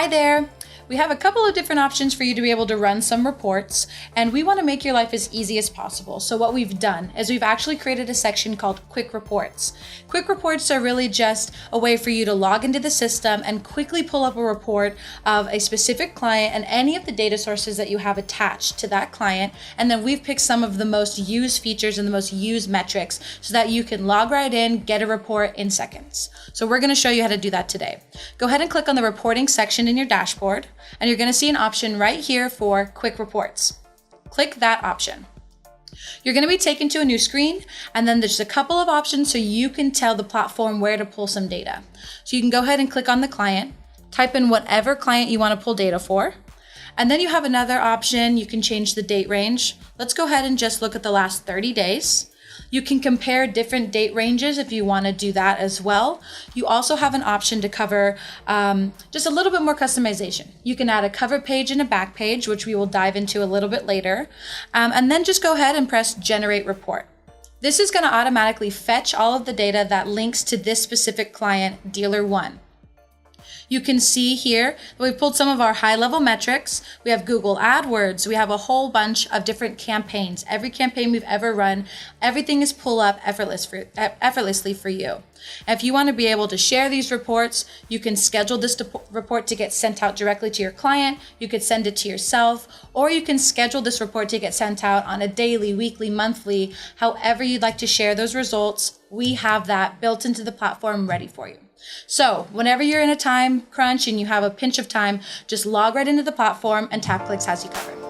Hi there. We have a couple of different options for you to be able to run some reports, and we want to make your life as easy as possible. So what we've done is we've actually created a section called Quick Reports. Quick Reports are really just a way for you to log into the system and quickly pull up a report of a specific client and any of the data sources that you have attached to that client. And then we've picked some of the most used features and the most used metrics so that you can log right in, get a report in seconds. So we're going to show you how to do that today. Go ahead and click on the reporting section in your dashboard, and you're going to see an option right here for Quick Reports. Click that option. You're going to be taken to a new screen, and then there's a couple of options so you can tell the platform where to pull some data. So you can go ahead and click on the client, type in whatever client you want to pull data for, and then you have another option. You can change the date range. Let's go ahead and just look at the last 30 days. You can compare different date ranges if you want to do that as well. You also have an option to cover just a little bit more customization. You can add a cover page and a back page, which we will dive into a little bit later. And then just go ahead and press Generate Report. This is going to automatically fetch all of the data that links to this specific client, Dealer 1. You can see here that we've pulled some of our high-level metrics. We have Google Adwords. We have a whole bunch of different campaigns. Every campaign we've ever run, everything is pulled up effortlessly for you. If you want to be able to share these reports, you can schedule this report to get sent out directly to your client. You could send it to yourself, or you can schedule this report to get sent out on a daily, weekly, monthly, however you'd like to share those results. We have that built into the platform ready for you. So whenever you're in a time crunch and you have a pinch of time, just log right into the platform and TapClicks has you covered.